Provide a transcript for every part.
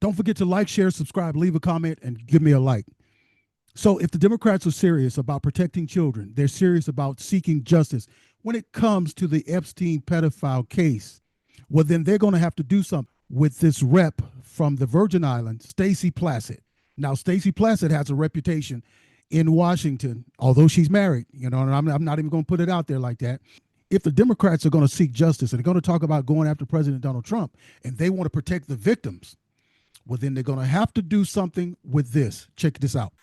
Don't forget to like, share, subscribe, leave a comment, and give me a like. So if the Democrats are serious about protecting children, they're serious about seeking justice when it comes to the Epstein pedophile case, well, then they're going to have to do something with this rep from the Virgin Islands, Stacey Plaskett. Now, Stacey Plaskett has a reputation in Washington, although she's married, and I'm not even going to put it out there like that. If the Democrats are going to seek justice and they're going to talk about going after President Donald Trump and they want to protect the victims, well, then they're going to have to do something with this. Check this out.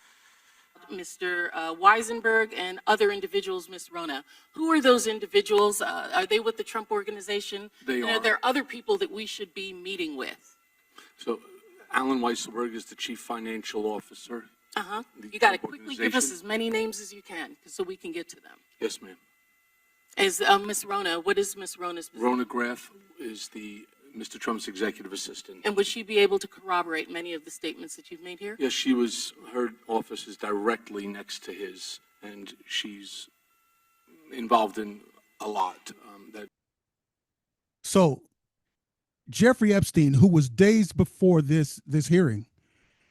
Mr. Weisenberg and other individuals, Ms. Rona. Who are those individuals? Are they with the Trump organization? They are. Are there other people that we should be meeting with? So Alan Weisselberg is the chief financial officer. You got to quickly give us as many names as you can so we can get to them. Yes, ma'am. Is Ms. Rona, what is Ms. Rona's position? Rona Graff is Mr. Trump's executive assistant. And would she be able to corroborate many of the statements that you've made here? Yes, her office is directly next to his, and she's involved in a lot. So Jeffrey Epstein, who was days before this hearing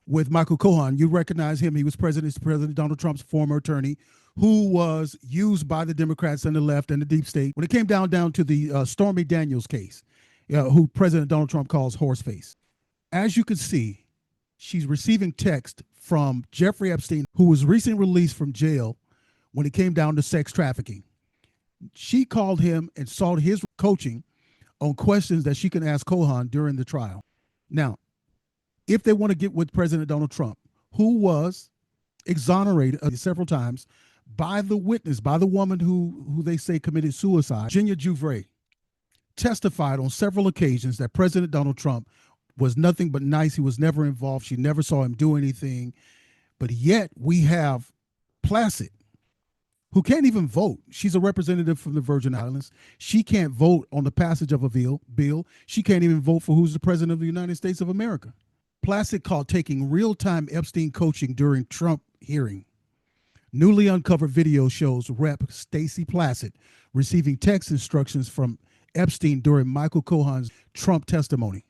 with Michael Cohen, you recognize him. He was President Donald Trump's former attorney, who was used by the Democrats and the left and the deep state when it came down to the Stormy Daniels case. Who President Donald Trump calls horseface. As you can see, she's receiving text from Jeffrey Epstein, who was recently released from jail when it came down to sex trafficking. She called him and sought his coaching on questions that she can ask Cohen during the trial. Now, if they want to get with President Donald Trump, who was exonerated several times by the witness, by the woman who they say committed suicide, Virginia Juvray, testified on several occasions that President Donald Trump was nothing but nice. He was never involved. She never saw him do anything. But yet we have Plaskett, who can't even vote. She's a representative from the Virgin Islands. She can't vote on the passage of a bill. She can't even vote for who's the president of the United States of America. Plaskett called taking real-time Epstein coaching during Trump hearing. Newly uncovered video shows Rep. Stacey Plaskett receiving text instructions from Epstein during Michael Cohen's Trump testimony.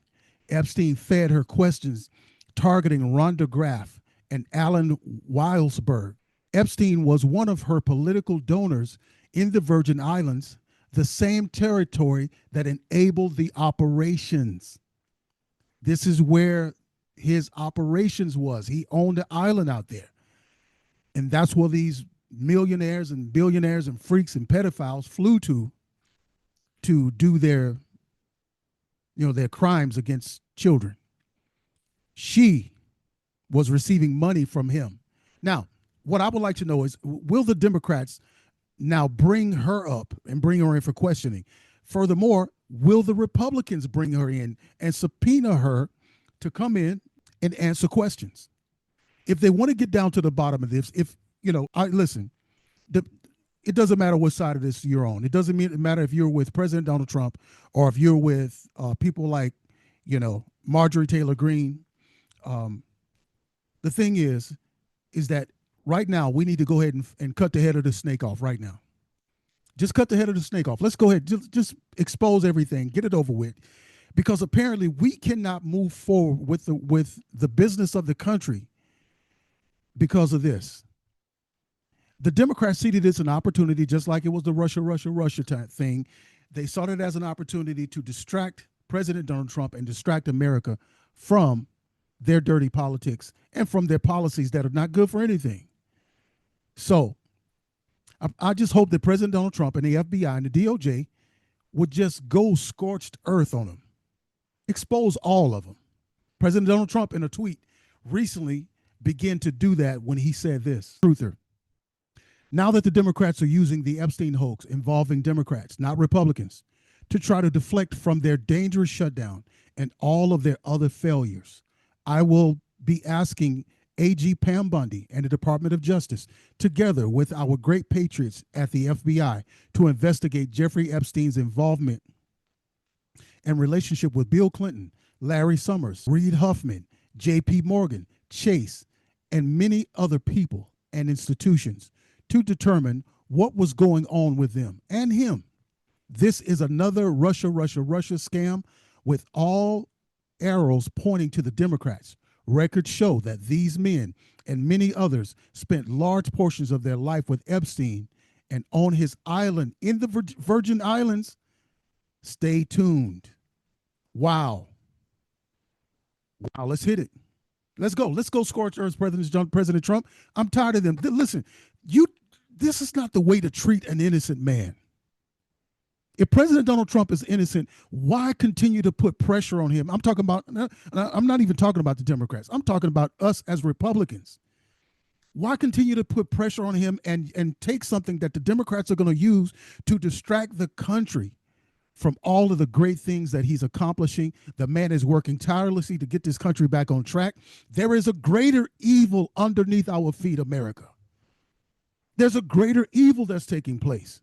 Epstein fed her questions targeting Rhonda Graff and Alan Weisselberg. Epstein was one of her political donors in the Virgin Islands, the same territory that enabled the operations. This is where his operations was. He owned the island out there. And that's where these millionaires and billionaires and freaks and pedophiles flew to do their crimes against children. She was receiving money from him. Now, what I would like to know is, will the Democrats now bring her up and bring her in for questioning? Furthermore, will the Republicans bring her in and subpoena her to come in and answer questions? If they want to get down to the bottom of this, it doesn't matter what side of this you're on. It doesn't matter if you're with President Donald Trump or if you're with people like, Marjorie Taylor Greene. The thing is that right now we need to go ahead and cut the head of the snake off right now. Just cut the head of the snake off. Let's go ahead. Just expose everything. Get it over with. Because apparently we cannot move forward with the business of the country because of this. The Democrats see it as an opportunity, just like it was the Russia type thing. They saw it as an opportunity to distract President Donald Trump and distract America from their dirty politics and from their policies that are not good for anything. So I just hope that President Donald Trump and the FBI and the DOJ would just go scorched earth on them. Expose all of them. President Donald Trump, in a tweet recently, began to do that when he said this. Truther. Now that the Democrats are using the Epstein hoax involving Democrats, not Republicans, to try to deflect from their dangerous shutdown and all of their other failures, I will be asking AG Pam Bundy and the Department of Justice, together with our great patriots at the FBI, to investigate Jeffrey Epstein's involvement and relationship with Bill Clinton, Larry Summers, Reid Huffman, J.P. Morgan, Chase, and many other people and institutions to determine what was going on with them and him. This is another Russia scam with all arrows pointing to the Democrats. Records show that these men and many others spent large portions of their life with Epstein and on his island in the Virgin Islands. Stay tuned. Wow. Wow, let's hit it. Let's go. Let's go scorch earth, President Trump. I'm tired of them. Listen, this is not the way to treat an innocent man. If President Donald Trump is innocent, why continue to put pressure on him? I'm not even talking about the Democrats. I'm talking about us as Republicans. Why continue to put pressure on him and take something that the Democrats are going to use to distract the country from all of the great things that he's accomplishing? The man is working tirelessly to get this country back on track. There is a greater evil underneath our feet, America. There's a greater evil that's taking place.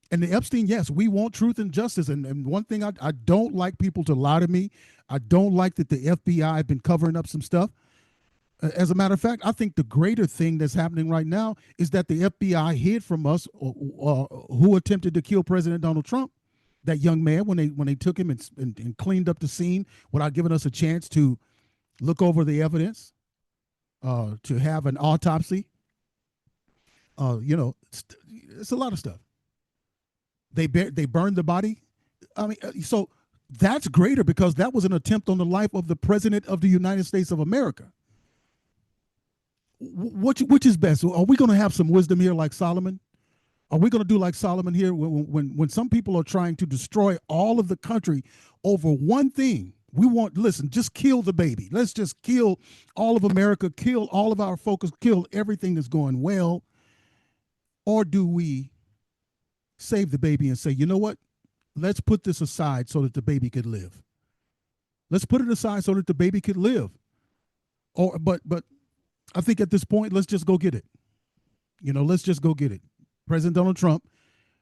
And the Epstein, yes, we want truth and justice. And one thing, I don't like people to lie to me. I don't like that the FBI have been covering up some stuff. As a matter of fact, I think the greater thing that's happening right now is that the FBI hid from us who attempted to kill President Donald Trump, that young man, when they took him and cleaned up the scene without giving us a chance to look over the evidence, to have an autopsy. It's a lot of stuff. They burned the body. I mean, so that's greater because that was an attempt on the life of the President of the United States of America. Which is best? Are we going to have some wisdom here like Solomon? Are we going to do like Solomon here when some people are trying to destroy all of the country over one thing? Listen, just kill the baby. Let's just kill all of America, kill all of our focus, kill everything that's going well. Or do we save the baby and say, you know what? Let's put this aside so that the baby could live. Let's put it aside so that the baby could live. But I think at this point, let's just go get it. Let's just go get it. President Donald Trump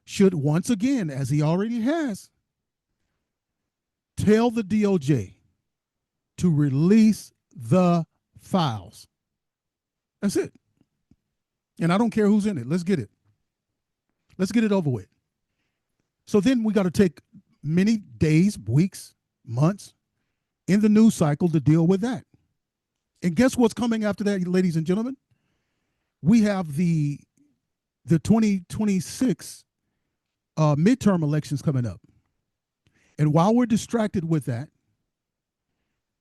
should once again, as he already has, tell the DOJ to release the files. That's it. And I don't care who's in it. Let's get it. Let's get it over with. So then we got to take many days, weeks, months in the news cycle to deal with that. And guess what's coming after that, ladies and gentlemen? We have the 2026 midterm elections coming up. And while we're distracted with that,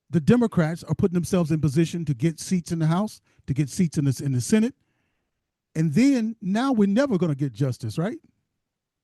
the Democrats are putting themselves in position to get seats in the House, to get seats in the Senate. And then now we're never going to get justice, right?